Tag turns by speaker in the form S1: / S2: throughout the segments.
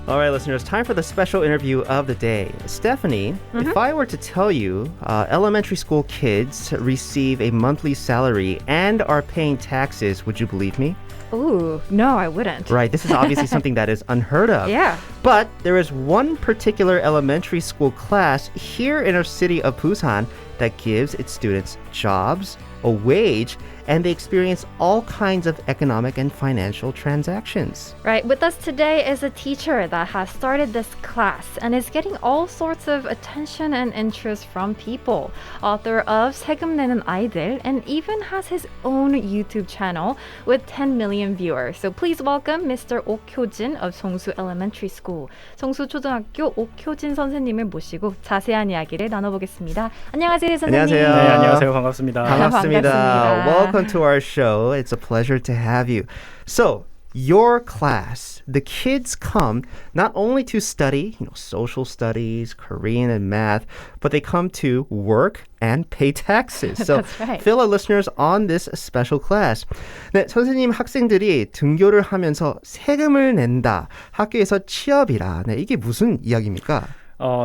S1: All right, listeners, time for the special interview of the day. Stephanie, if I were to tell you elementary school kids receive a monthly salary and are paying taxes, would you believe me?
S2: Ooh, no, I wouldn't.
S1: Right, this is obviously something that is unheard of.
S2: Yeah.
S1: But there is one particular elementary school class here in our city of Busan that gives its students jobs, a wage, and they experience all kinds of economic and financial transactions.
S2: Right, with us today is a teacher that has started this class and is getting all sorts of attention and interest from people. Author of 세금내는 아이들 and even has his own YouTube channel with 10 million viewers. So please welcome Mr. 옥효진 of 송수 Elementary School. 송수초등학교 옥효진 선생님을 모시고 자세한 이야기를 나눠보겠습니다. 안녕하세요, 선생님.
S1: 안녕하세요.
S3: 네, 안녕하세요. 반갑습니다.
S1: 반갑습니다. Welcome to our show. It's a pleasure to have you. So, your class, the kids come not only to study, social studies, Korean and math, but they come to work and pay taxes. So,
S2: That's right.
S1: fill our listeners on this special class. 네, 선생님 학생들이 등교를 하면서 세금을 낸다. 학교에서 취업이라. 네, 이게 무슨 이야기입니까?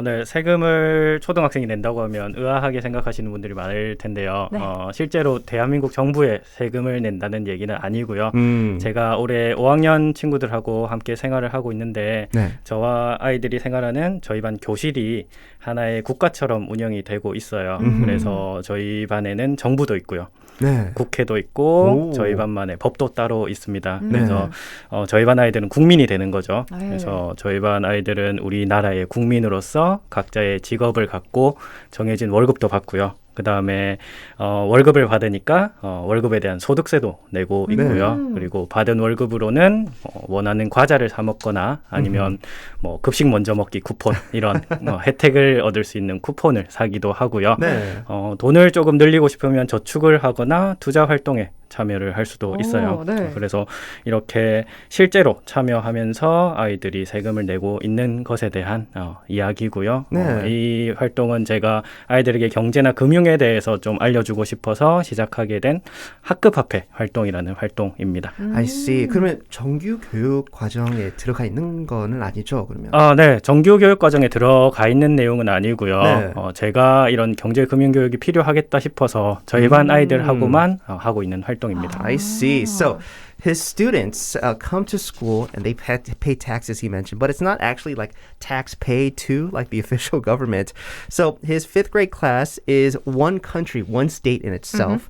S3: 네, 세금을 초등학생이 낸다고 하면 의아하게 생각하시는 분들이 많을 텐데요.
S2: 네.
S3: 실제로 대한민국 정부에 세금을 낸다는 얘기는 아니고요. 제가 올해 5학년 친구들하고 함께 생활을 하고 있는데
S1: 네.
S3: 저와 아이들이 생활하는 저희 반 교실이 하나의 국가처럼 운영이 되고 있어요. 그래서 저희 반에는 정부도 있고요.
S1: 네.
S3: 국회도 있고
S1: 오.
S3: 저희 반만의 법도 따로 있습니다. 그래서 저희 반 아이들은 국민이 되는 거죠.
S2: 네.
S3: 그래서 저희 반 아이들은 우리나라의 국민으로서 각자의 직업을 갖고 정해진 월급도 받고요. 그 다음에 월급을 받으니까 월급에 대한 소득세도 내고 있고요. 그리고 받은 월급으로는 원하는 과자를 사 먹거나 아니면 뭐 급식 먼저 먹기 쿠폰 이런 혜택을 얻을 수 있는 쿠폰을 사기도 하고요.
S1: 네.
S3: 돈을 조금 늘리고 싶으면 저축을 하거나 투자 활동에 참여를 할 수도 있어요.
S2: 네.
S3: 그래서 이렇게 실제로 참여하면서 아이들이 세금을 내고 있는 것에 대한 이야기고요.
S1: 네.
S3: 이 활동은 제가 아이들에게 경제나 금융에 대해서 좀 알려주고 싶어서 시작하게 된 학급화폐 활동이라는 활동입니다.
S1: I see. 그러면 정규 교육 과정에 들어가 있는 거는 아니죠, 그러면?
S3: 네. 정규 교육 과정에 들어가 있는 내용은 아니고요.
S1: 네.
S3: 제가 이런 경제 금융 교육이 필요하겠다 싶어서 저희 반 아이들하고만 하고 있는 활동입니다.
S1: I see. So his students come to school and they pay taxes, he mentioned, but it's not actually like tax paid to like the official government. So his fifth grade class is one country, one state in itself.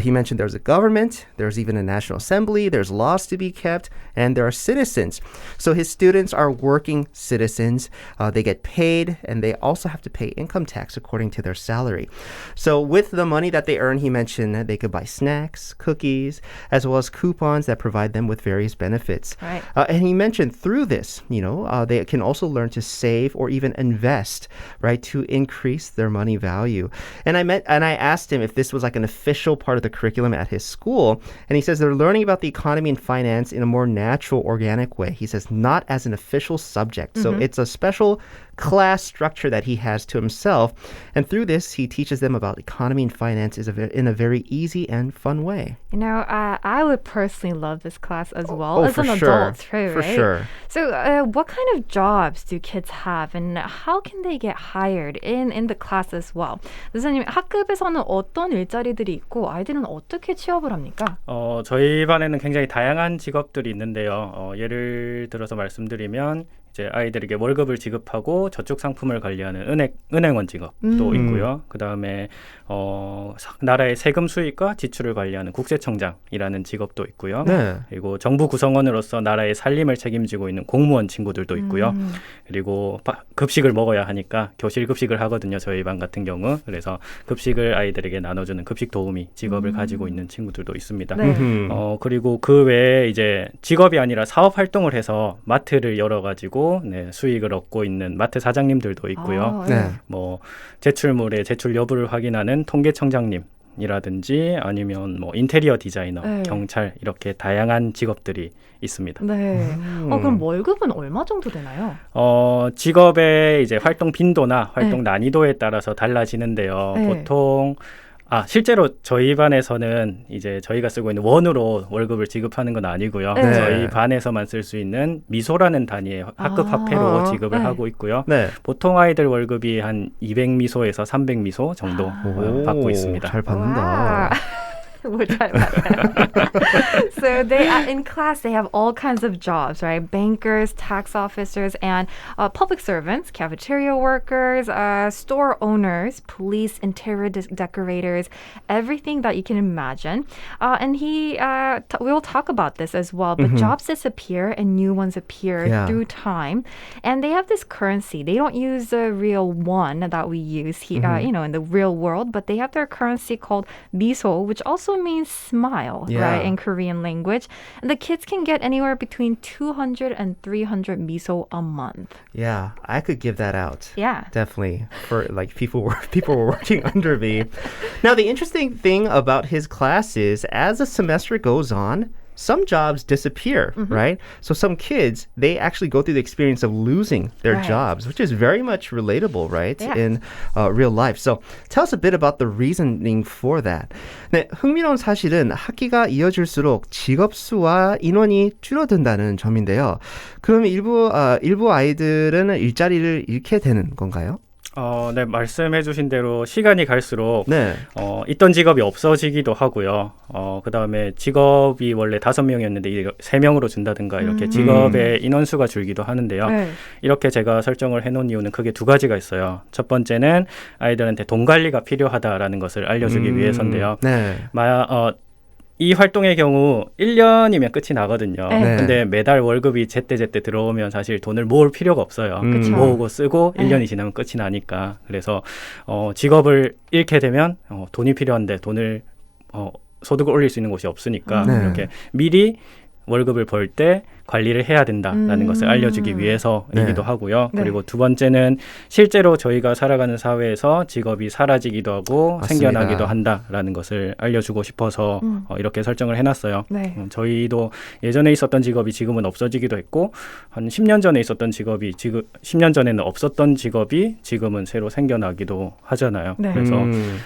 S1: He mentioned there's a government, there's even a national assembly, there's laws to be kept, and there are citizens. So his students are working citizens. They get paid, and they also have to pay income tax according to their salary. So with the money that they earn, he mentioned they could buy snacks, cookies, as well as coupons that provide them with various benefits.
S2: Right.
S1: And he mentioned through this, they can also learn to save or even invest, right, to increase their money value. And I asked him if this was like an official part of the curriculum at his school, and he says they're learning about the economy and finance in a more natural, organic way. He says not as an official subject. So it's a special class structure that he has to himself, and through this he teaches them about economy and finance in a very easy and fun way.
S2: I would personally love this class as well as
S1: for
S2: an
S1: sure.
S2: adult too,
S1: For
S2: right?
S1: sure.
S2: So what kind of jobs do kids have and how can they get hired in the class as well? 선생님, 학급에서는 어떤 일자리들이 있고 아이들은 어떻게 취업을 합니까?
S3: 저희 반에는 굉장히 다양한 직업들이 있는데요. 예를 들어서 말씀드리면 이제 아이들에게 월급을 지급하고 저축 상품을 관리하는 은행원 직업도 있고요. 그 다음에 나라의 세금 수입과 지출을 관리하는 국세청장이라는 직업도 있고요.
S1: 네.
S3: 그리고 정부 구성원으로서 나라의 살림을 책임지고 있는 공무원 친구들도 있고요. 그리고 급식을 먹어야 하니까 교실 급식을 하거든요. 저희 반 같은 경우. 그래서 급식을 아이들에게 나눠주는 급식 도우미 직업을 가지고 있는 친구들도 있습니다.
S2: 네.
S3: 그리고 그 외에 이제 직업이 아니라 사업 활동을 해서 마트를 열어가지고 수익을 얻고 있는 마트 사장님들도 있고요.
S1: 네.
S3: 뭐 제출물의 제출 여부를 확인하는 통계청장님이라든지 아니면 뭐 인테리어 디자이너,
S2: 네.
S3: 경찰 이렇게 다양한 직업들이 있습니다.
S2: 네. 그럼 월급은 얼마 정도 되나요?
S3: 직업의 이제 활동 빈도나 활동 난이도에 따라서 달라지는데요.
S2: 네.
S3: 보통 실제로 저희 반에서는 이제 저희가 쓰고 있는 원으로 월급을 지급하는 건 아니고요.
S2: 네.
S3: 저희 반에서만 쓸 수 있는 미소라는 단위의 학급 화폐로 지급을
S2: 네.
S3: 하고 있고요.
S1: 네.
S3: 보통 아이들 월급이 한 200미소에서 300미소 정도 받고 있습니다.
S1: 잘 받는다.
S2: Which I So they in class they have all kinds of jobs, right? Bankers, tax officers, and public servants, cafeteria workers, store owners, police, interior decorators, everything that you can imagine. And we'll talk about this as well. But jobs disappear and new ones appear through time, and they have this currency. They don't use the real one that we use here, in the real world, but they have their currency called miso, which also means smile, right, in Korean language. And the kids can get anywhere between 200 and 300 miso a month.
S1: Yeah, I could give that out.
S2: Yeah.
S1: Definitely. For like people were working under me. Now the interesting thing about his class is as the semester goes on, some jobs disappear, right? So some kids, they actually go through the experience of losing their jobs, which is very much relatable, right?
S2: Yeah.
S1: In real life. So tell us a bit about the reasoning for that. 네, 흥미로운 사실은 학기가 이어질수록 직업 수와 인원이 줄어든다는 점인데요. 그럼 일부 아이들은 일자리를 잃게 되는 건가요?
S3: 네, 말씀해 주신 대로 시간이 갈수록
S1: 네.
S3: 있던 직업이 없어지기도 하고요. 그다음에 직업이 원래 5명이었는데 이제 3명으로 준다든가 이렇게 직업의 인원수가 줄기도 하는데요.
S2: 네.
S3: 이렇게 제가 설정을 해놓은 이유는 크게 2가지가 있어요. 첫 번째는 아이들한테 돈 관리가 필요하다라는 것을 알려주기 위해서인데요.
S1: 네.
S3: 이 활동의 경우 1년이면 끝이 나거든요.
S2: 네.
S3: 근데 매달 월급이 제때 들어오면 사실 돈을 모을 필요가 없어요.
S2: 그쵸.
S3: 모으고 쓰고 1년이 지나면 끝이 나니까. 그래서 직업을 잃게 되면 돈이 필요한데 돈을 소득을 올릴 수 있는 곳이 없으니까
S1: 네.
S3: 이렇게 미리 월급을 벌 때 관리를 해야 된다라는 것을 알려주기 위해서이기도 하고요.
S2: 네.
S3: 그리고 두 번째는 실제로 저희가 살아가는 사회에서 직업이 사라지기도 하고
S1: 맞습니다.
S3: 생겨나기도 한다라는 것을 알려주고 싶어서 이렇게 설정을 해놨어요.
S2: 네.
S3: 저희도 예전에 있었던 직업이 지금은 없어지기도 했고 한 10년 전에 있었던 직업이 10년 전에는 없었던 직업이 지금은 새로 생겨나기도 하잖아요.
S2: 네.
S3: 그래서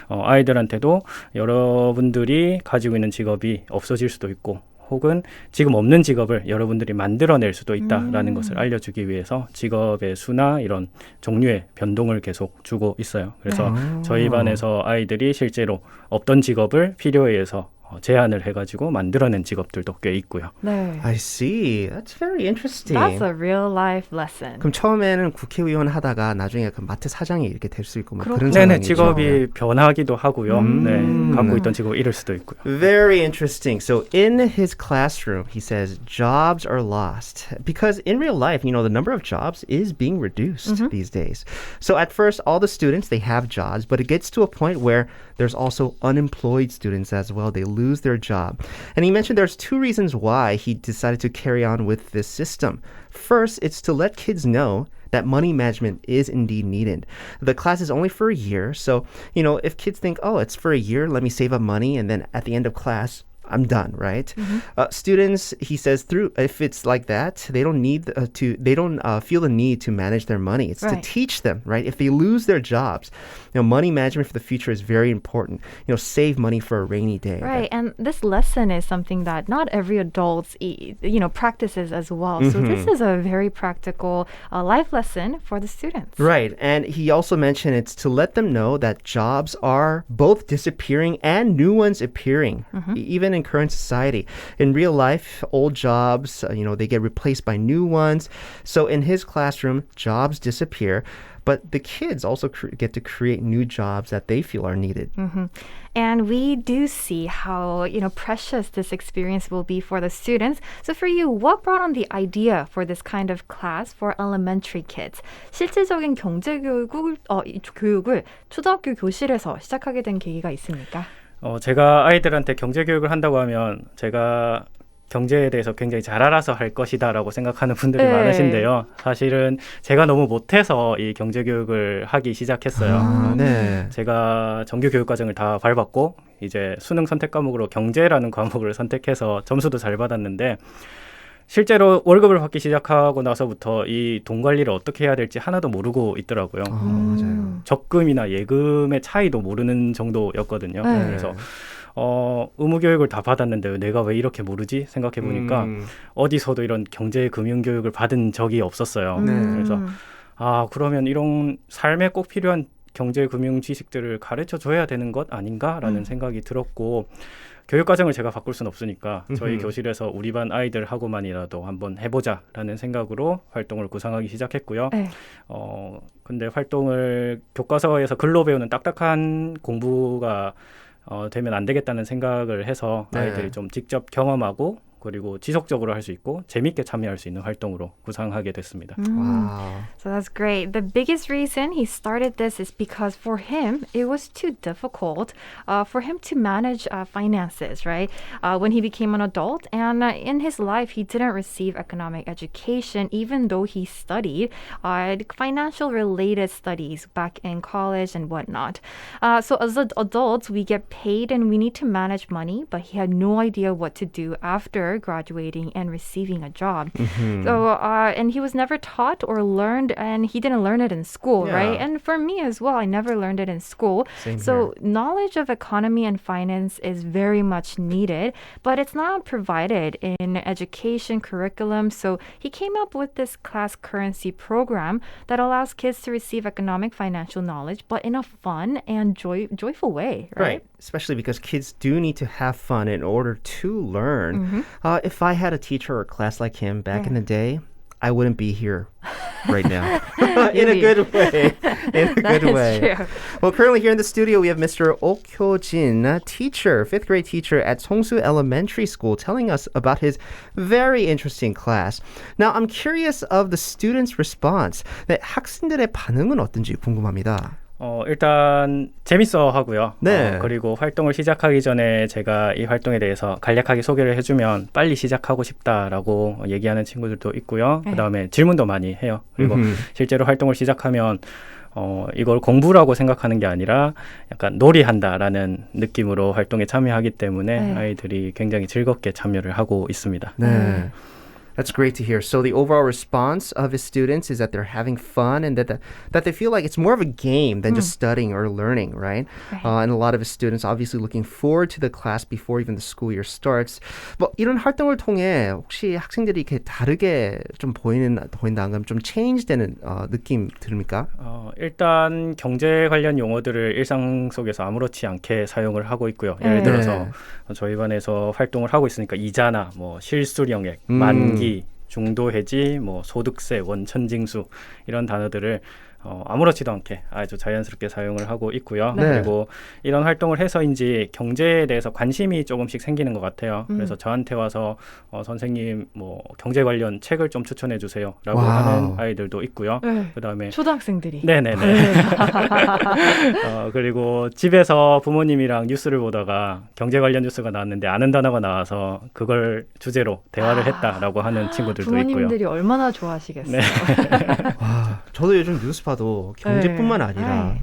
S3: 아이들한테도 여러분들이 가지고 있는 직업이 없어질 수도 있고 혹은 지금 없는 직업을 여러분들이 만들어낼 수도 있다라는 것을 알려주기 위해서 직업의 수나 이런 종류의 변동을 계속 주고 있어요. 그래서 저희 반에서 아이들이 실제로 없던 직업을 필요에 의해서 제안을 해가지고 만들어낸 직업들도 꽤 있고요.
S2: 네.
S1: I see. That's very interesting.
S2: That's a real life lesson.
S1: 그럼 처음에는 국회의원 하다가 나중에 그 마트 사장이 이렇게 될 수 있고 뭐 그런
S3: 네네,
S1: 상황이죠.
S3: 직업이 변하기도 하고요. 네, 갖고 있던 직업을 잃을 수도 있고요.
S1: Very interesting. So in his classroom, he says jobs are lost because in real life, the number of jobs is being reduced these days. So at first, all the students, they have jobs, but it gets to a point where there's also unemployed students as well. They lose their job. And he mentioned there's 2 reasons why he decided to carry on with this system. First, it's to let kids know that money management is indeed needed. The class is only for a year, so, if kids think, oh, it's for a year, let me save up money, and then at the end of class, I'm done, right? Students, he says, if it's like that, they don't need they don't feel the need to manage their money. It's to teach them, right? If they lose their jobs, money management for the future is very important. Save money for a rainy day.
S2: Right, and this lesson is something that not every adult, practices as well. So this is a very practical life lesson for the students.
S1: Right, and he also mentioned it's to let them know that jobs are both disappearing and new ones appearing, even in current society. In real life, old jobs, they get replaced by new ones. So in his classroom, jobs disappear, but the kids also get to create new jobs that they feel are needed.
S2: And we do see how, precious this experience will be for the students. So for you, what brought on the idea for this kind of class for elementary kids? 실질적인 교육을 초등학교 교실에서 시작하게 된 계기가 있습니까?
S3: 제가 아이들한테 경제 교육을 한다고 하면 제가 경제에 대해서 굉장히 잘 알아서 할 것이다라고 생각하는 분들이 많으신데요. 사실은 제가 너무 못해서 이 경제 교육을 하기 시작했어요.
S1: 네.
S3: 제가 정규 교육 과정을 다 밟았고 이제 수능 선택 과목으로 경제라는 과목을 선택해서 점수도 잘 받았는데 실제로 월급을 받기 시작하고 나서부터 이 돈 관리를 어떻게 해야 될지 하나도 모르고 있더라고요.
S1: 맞아요.
S3: 적금이나 예금의 차이도 모르는 정도였거든요.
S2: 네.
S3: 그래서 의무 교육을 다 받았는데 내가 왜 이렇게 모르지 생각해 보니까 어디서도 이런 경제 금융 교육을 받은 적이 없었어요. 그래서 그러면 이런 삶에 꼭 필요한 경제 금융 지식들을 가르쳐 줘야 되는 것 아닌가라는 생각이 들었고, 교육과정을 제가 바꿀 수는 없으니까 저희 교실에서 우리 반 아이들하고만이라도 한번 해보자라는 생각으로 활동을 구상하기 시작했고요.
S2: 네.
S3: 근데 활동을 교과서에서 글로 배우는 딱딱한 공부가 되면 안 되겠다는 생각을 해서 아이들이 좀 직접 경험하고 그리고 지속적으로 할 수 있고 재밌게 참여할 수 있는 활동으로 구상하게 됐습니다.
S1: Wow.
S2: So that's great. The biggest reason he started this is because for him, it was too difficult for him to manage finances, right? When he became an adult and in his life, he didn't receive economic education, even though he studied financial related studies back in college and whatnot. So as adults, we get paid and we need to manage money, but he had no idea what to do after graduating and receiving a job. So and he was never taught or learned, and he didn't learn it in school, right? And for me as well, I never learned it in school.
S1: Same
S2: So knowledge of economy and finance is very much needed, but it's not provided in education curriculum. So he came up with this class currency program that allows kids to receive economic financial knowledge, but in a fun and joyful way, right?
S1: Especially because kids do need to have fun in order to learn. If I had a teacher or a class like him back in the day, I wouldn't be here right now. In a good way. In a good way.
S2: True.
S1: Well, currently here in the studio, we have Mr. Oh Kyo-jin, teacher, 5th grade teacher at Songsu Elementary School, telling us about his very interesting class. Now, I'm curious of the students' response. 네, 학생들의 반응은 어떤지 궁금합니다.
S3: 일단 재밌어 하고요.
S1: 네.
S3: 그리고 활동을 시작하기 전에 제가 이 활동에 대해서 간략하게 소개를 해주면 빨리 시작하고 싶다라고 얘기하는 친구들도 있고요. 그다음에 질문도 많이 해요. 그리고 실제로 활동을 시작하면 이걸 공부라고 생각하는 게 아니라 약간 놀이한다라는 느낌으로 활동에 참여하기 때문에 아이들이 굉장히 즐겁게 참여를 하고 있습니다.
S1: 네. That's great to hear. So the overall response of his students is that they're having fun and that they feel like it's more of a game than just studying or learning, right? And a lot of his students obviously looking forward to the class before even the school year starts. 뭐 이런 활동을 통해 혹시 학생들이 이렇게 다르게 좀 보인다 그럼 좀 change되는 느낌 들습니까?
S3: 일단 경제 관련 용어들을 일상 속에서 아무렇지 않게 사용을 하고 있고요. 예를 들어서 저희 반에서 활동을 하고 있으니까 이자나 뭐 실수령액, 만기, 중도해지, 뭐 소득세, 원천징수 이런 단어들을 아무렇지도 않게 아주 자연스럽게 사용을 하고 있고요. 그리고 이런 활동을 해서인지 경제에 대해서 관심이 조금씩 생기는 것 같아요. 그래서 저한테 와서 선생님 뭐 경제 관련 책을 좀 추천해 주세요라고 하는 아이들도 있고요. 그다음에
S2: 초등학생들이.
S3: 네네네. 그리고 집에서 부모님이랑 뉴스를 보다가 경제 관련 뉴스가 나왔는데 아는 단어가 나와서 그걸 주제로 대화를 했다라고 하는 친구들도 있고요.
S2: 부모님들이 얼마나 좋아하시겠어요.
S1: 와, 저도 요즘 뉴스 봐도 경제뿐만 아니라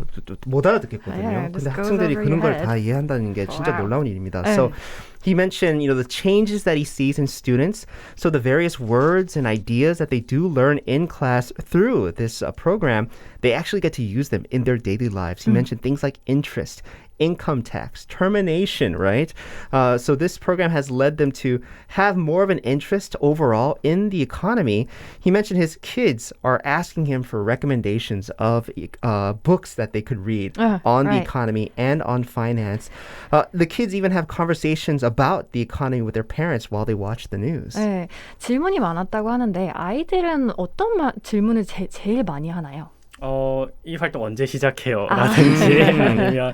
S1: 못 알아듣겠거든요. 근데 학생들이 그런 걸 다 이해한다는 게 진짜 놀라운 일입니다. So he mentioned, the changes that he sees in students. So the various words and ideas that they do learn in class through this program, they actually get to use them in their daily lives. He mentioned things like interest, income tax, termination, right? So this program has led them to have more of an interest overall in the economy. He mentioned his kids are asking him for recommendations of books that they could read on the economy and on finance. The kids even have conversations about the economy with their parents while they watch the news.
S2: 네, 질문이 많았다고 하는데 아이들은 어떤 질문을 제일 많이 하나요?
S3: 이 활동 언제 시작해요? 라든지 아니면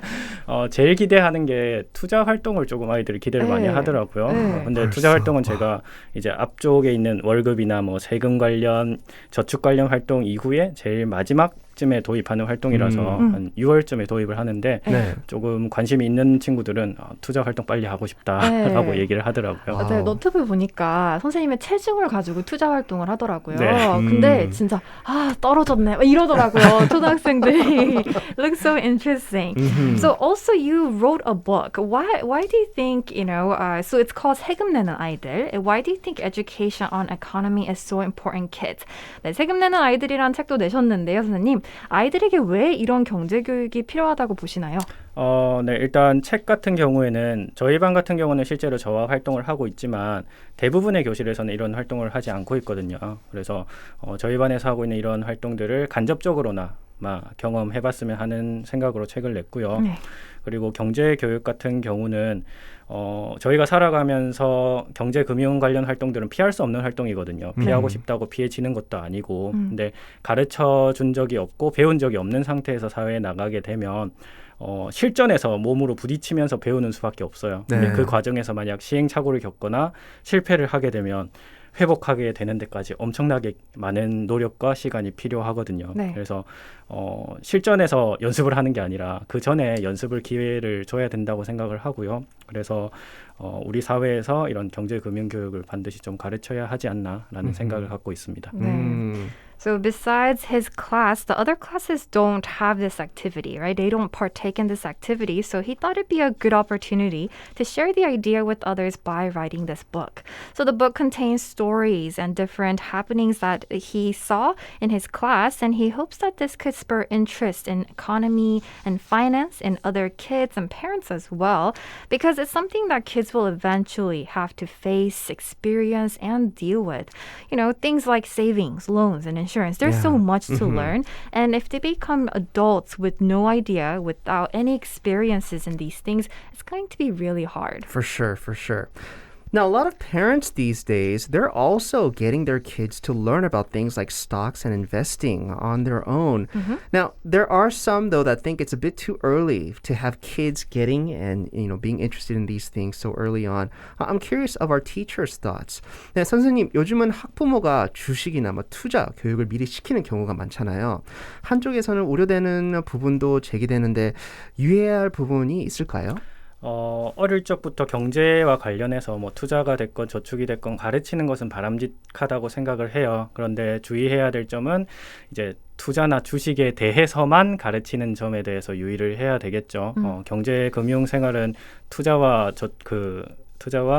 S3: 제일 기대하는 게 투자 활동을 조금 아이들이 기대를 많이 하더라고요. 근데 투자 활동은 제가 이제 앞쪽에 있는 월급이나 뭐 세금 관련 저축 관련 활동 이후에 제일 마지막 10월쯤에 도입하는 활동이라서 한 6월쯤에 도입을 하는데
S1: 네.
S3: 조금 관심이 있는 친구들은 투자 활동 빨리 하고 싶다라고
S2: 네.
S3: 얘기를 하더라고요.
S1: 와우.
S2: 네, 너튜브 보니까 선생님의 체중을 가지고 투자 활동을 하더라고요.
S3: 네.
S2: 근데 진짜 떨어졌네 막 이러더라고요. 초등학생들이. Looks so interesting. So also you wrote a book. Why do you think, so it's called 세금내는 아이들. Why do you think education on economy is so important, kids? 네, 세금내는 아이들이라는 책도 내셨는데요, 선생님. 아이들에게 왜 이런 경제 교육이 필요하다고 보시나요?
S3: 네, 일단 책 같은 경우에는 저희 반 같은 경우는 실제로 저와 활동을 하고 있지만 대부분의 교실에서는 이런 활동을 하지 않고 있거든요. 그래서 저희 반에서 하고 있는 이런 활동들을 간접적으로나 경험해봤으면 하는 생각으로 책을 냈고요.
S2: 네.
S3: 그리고 경제 교육 같은 경우는 저희가 살아가면서 경제 금융 관련 활동들은 피할 수 없는 활동이거든요. 피하고 싶다고 피해지는 것도 아니고 근데 가르쳐 준 적이 없고 배운 적이 없는 상태에서 사회에 나가게 되면 실전에서 몸으로 부딪히면서 배우는 수밖에 없어요.
S1: 네.
S3: 근데 그 과정에서 만약 시행착오를 겪거나 실패를 하게 되면 회복하게 되는 데까지 엄청나게 많은 노력과 시간이 필요하거든요.
S2: 네.
S3: 그래서 실전에서 연습을 하는 게 아니라 그 전에 연습을 기회를 줘야 된다고 생각을 하고요. 그래서 우리 사회에서 이런 경제금융교육을 반드시 좀 가르쳐야 하지 않나라는 생각을 갖고 있습니다.
S2: So besides his class, the other classes don't have this activity, right? They don't partake in this activity. So he thought it'd be a good opportunity to share the idea with others by writing this book. So the book contains stories and different happenings that he saw in his class, and he hopes that this could spur interest in economy and finance in other kids and parents as well, because it's something that kids will eventually have to face, experience, and deal with. Things like savings, loans, and insurance. There's so much to learn. And if they become adults with no idea, without any experiences in these things, it's going to be really hard.
S1: For sure, for sure. Now, a lot of parents these days, they're also getting their kids to learn about things like stocks and investing on their own. Now, there are some, though, that think it's a bit too early to have kids getting and, being interested in these things so early on. I'm curious of our teachers' thoughts. 네, 선생님, 요즘은 학부모가 주식이나 투자 교육을 미리 시키는 경우가 많잖아요. 한쪽에서는 우려되는 부분도 제기되는데 유의해야 할 부분이 있을까요?
S3: 어릴 적부터 경제와 관련해서 투자가 됐건 저축이 됐건 가르치는 것은 바람직하다고 생각을 해요. 그런데 주의해야 될 점은 이제 투자나 주식에 대해서만 가르치는 점에 대해서 유의를 해야 되겠죠. 경제 금융 생활은 투자와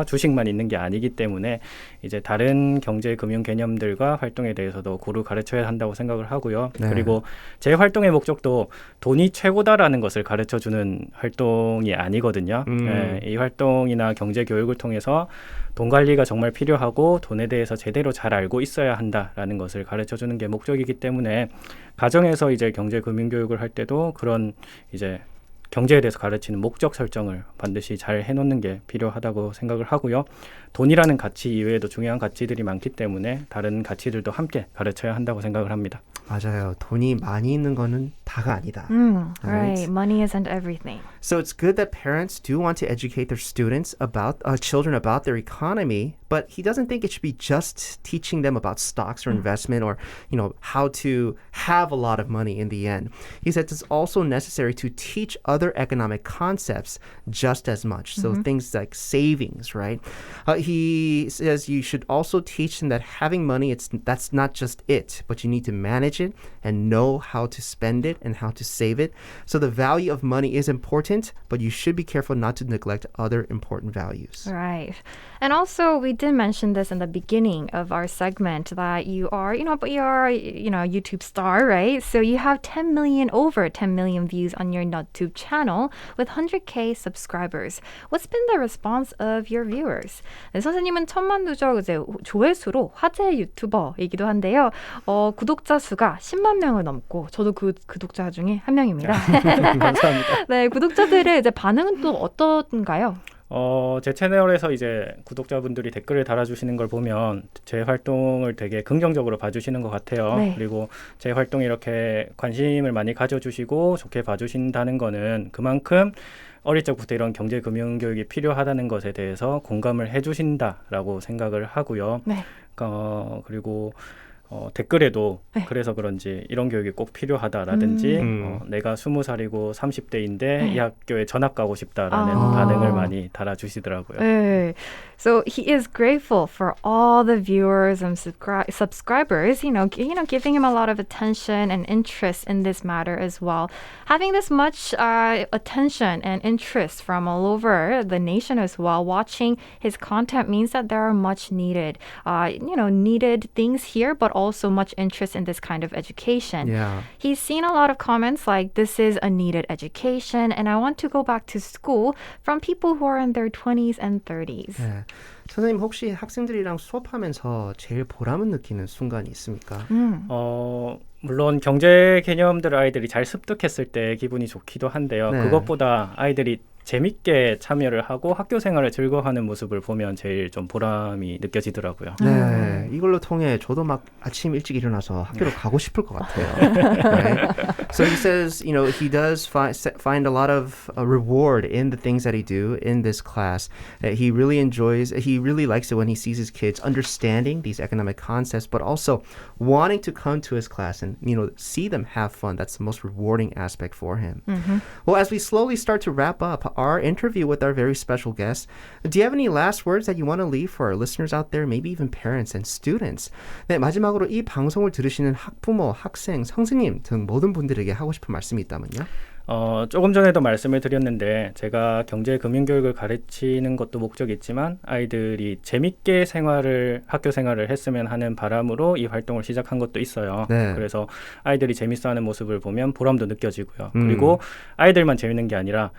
S3: 주식만 있는 게 아니기 때문에 이제 다른 경제 금융 개념들과 활동에 대해서도 고루 가르쳐야 한다고 생각을 하고요.
S1: 네.
S3: 그리고 제 활동의 목적도 돈이 최고다라는 것을 가르쳐주는 활동이 아니거든요. 네, 이 활동이나 경제 교육을 통해서 돈 관리가 정말 필요하고 돈에 대해서 제대로 잘 알고 있어야 한다라는 것을 가르쳐주는 게 목적이기 때문에 가정에서 이제 경제 금융 교육을 할 때도 그런 이제 경제에 대해서 가르치는 목적 설정을 반드시 잘 해놓는 게 필요하다고 생각을 하고요. 돈이라는 가치 이외에도 중요한 가치들이 많기 때문에 다른 가치들도 함께 가르쳐야 한다고 생각을 합니다.
S1: 맞아요. 돈이 많이 있는 거는 다가 아니다.
S2: Right. Money isn't everything.
S1: So it's good that parents do want to educate their children about their economy, but he doesn't think it should be just teaching them about stocks or investment or, how to have a lot of money in the end. He said it's also necessary to teach other economic concepts just as much. So things like savings, right? He says you should also teach them that having money, that's not just it, but you need to manage it and know how to spend it and how to save it. So the value of money is important, but you should be careful not to neglect other important values.
S2: Right. And also, we did mention this in the beginning of our segment that you are, a YouTube star, right? So you have over 10 million views on your YouTube channel with 100K subscribers. What's been the response of your viewers? 네, 선생님은 천만 누적 조회수로 화제 유튜버이기도 한데요. 구독자 수가 10만 명을 넘고 저도 그 구독자 중에 한 명입니다.
S3: 감사합니다.
S2: 네, 구독자들의 반응은 또 어떤가요?
S3: 제 채널에서 이제 구독자분들이 댓글을 달아주시는 걸 보면 제 활동을 되게 긍정적으로 봐주시는 것 같아요.
S2: 네.
S3: 그리고 제 활동에 이렇게 관심을 많이 가져주시고 좋게 봐주신다는 거는 그만큼 어릴 적부터 이런 경제금융교육이 필요하다는 것에 대해서 공감을 해주신다라고 생각을 하고요.
S2: 네.
S3: 그리고 댓글에도
S2: 네.
S3: 그래서 그런지 이런 교육이 꼭 필요하다라든지 내가 20살이고 30대인데 이 학교에 전학 가고 싶다라는 반응을 많이 달아주시더라고요.
S2: 네. So he is grateful for all the viewers and subscribers, giving him a lot of attention and interest in this matter as well. Having this much attention and interest from all over the nation as well, watching his content means that there are much needed, needed things here, but also much interest in this kind of education.
S1: Yeah.
S2: He's seen a lot of comments like, this is a needed education, and I want to go back to school from people who are in their 20s and 30s.
S1: 네. 선생님 혹시 학생들이랑 수업하면서 제일 보람을 느끼는 순간이 있습니까?
S3: 물론 경제 개념들 아이들이 잘 습득했을 때 기분이 좋기도 한데요.
S1: 네.
S3: 그것보다 아이들이 재밌게 참여를 하고 학교 생활을 즐거워하는 모습을 보면 제일 좀 보람이 느껴지더라고요.
S1: 네, 이걸로 통해 저도 막 아침 일찍 일어나서 학교로 가고 싶을 것 같아요. Right? So he says, he does find a lot of reward in the things that he do in this class. He really likes it when he sees his kids understanding these economic concepts, but also wanting to come to his class and, see them have fun. That's the most rewarding aspect for him. Well, as we slowly start to wrap up our interview with our very special guest, do you have any last words that you want to leave for our listeners out there, maybe even parents and students? 네, 마지막으로 이 방송을 들으시는 학부모, 학생, 선생님 등 모든 분들에게 하고 싶은 말씀이 있다면요?
S3: 조금 전에도 말씀을 드렸는데 제가 경제 금융교육을 가르치는 것도 목적이 있지만 아이들이 재밌게 학교 생활을 했으면 하는 바람으로 이 활동을 시작한 것도 있어요.
S1: 네.
S3: 그래서 아이들이 재밌어하는 모습을 보면 보람도 느껴지고요. 그리고 아이들만 재밌는 게 아니라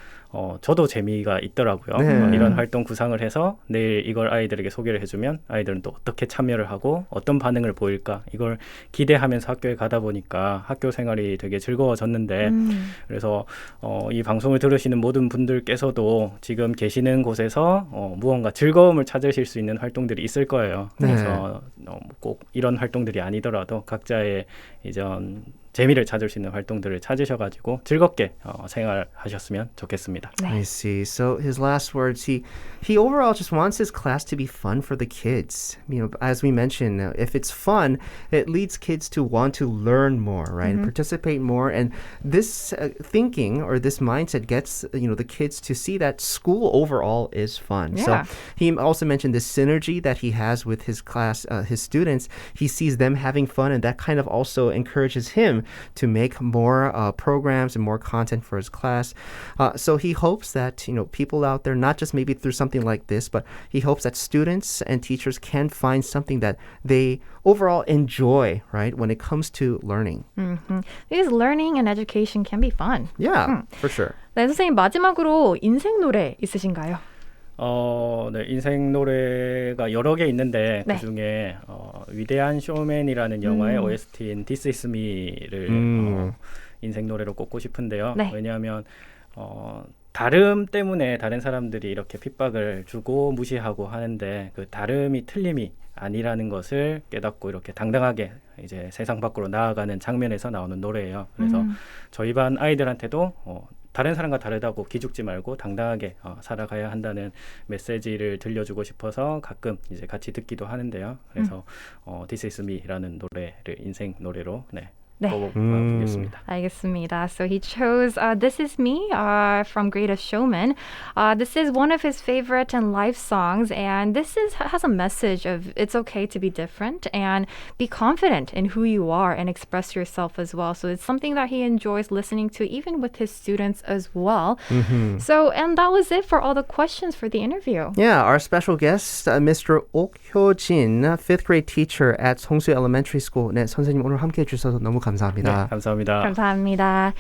S3: 저도 재미가 있더라고요.
S1: 네.
S3: 이런 활동 구상을 해서 내일 이걸 아이들에게 소개를 해주면 아이들은 또 어떻게 참여를 하고 어떤 반응을 보일까 이걸 기대하면서 학교에 가다 보니까 학교 생활이 되게 즐거워졌는데 그래서 이 방송을 들으시는 모든 분들께서도 지금 계시는 곳에서 무언가 즐거움을 찾으실 수 있는 활동들이 있을 거예요.
S1: 네.
S3: 그래서 꼭 이런 활동들이 아니더라도 각자의 이전 재미를 찾을 수 있는 활동들을 찾으셔가지고 즐겁게 생활하셨으면 좋겠습니다.
S2: 네.
S1: I see. So his last words, he overall just wants his class to be fun for the kids. As we mentioned, if it's fun, it leads kids to want to learn more, right? And participate more. And this thinking or this mindset gets, the kids to see that school overall is fun.
S2: Yeah.
S1: So he also mentioned this synergy that he has with his class, his students. He sees them having fun, and that kind of also encourages him to make more programs and more content for his class. So he hopes that, people out there, not just maybe through something like this, but he hopes that students and teachers can find something that they overall enjoy, right, when it comes to learning.
S2: Because learning and education can be fun.
S1: Yeah, for sure.
S2: 네, 선생님 마지막으로 인생 노래 있으신가요?
S3: 네, 인생 노래가 여러 개 있는데
S2: 네.
S3: 그중에 위대한 쇼맨이라는 영화의 OST인 This Is Me를 인생 노래로 꼽고 싶은데요.
S2: 네.
S3: 왜냐하면 다름 때문에 다른 사람들이 이렇게 핍박을 주고 무시하고 하는데 그 다름이 틀림이 아니라는 것을 깨닫고 이렇게 당당하게 이제 세상 밖으로 나아가는 장면에서 나오는 노래예요. 그래서 저희 반 아이들한테도 다른 사람과 다르다고 기죽지 말고 당당하게 살아가야 한다는 메시지를 들려주고 싶어서 가끔 이제 같이 듣기도 하는데요. 그래서 This Is Me라는 노래를 인생 노래로 꼽아보겠습니다.
S2: 알겠습니다. So he chose This Is Me from Greatest Showman. This is one of his favorite and life songs, and this has a message of it's okay to be different and be confident in who you are and express yourself as well. So it's something that he enjoys listening to even with his students as well. So, and that was it for all the questions for the interview.
S1: Yeah, our special guest, Mr. Ok Hyo-jin, 5th grade teacher at Songsu Elementary School. 네, 선생님 오늘 함께해 주셔서 너무 감사합니다.
S3: 네, 감사합니다.
S2: 감사합니다.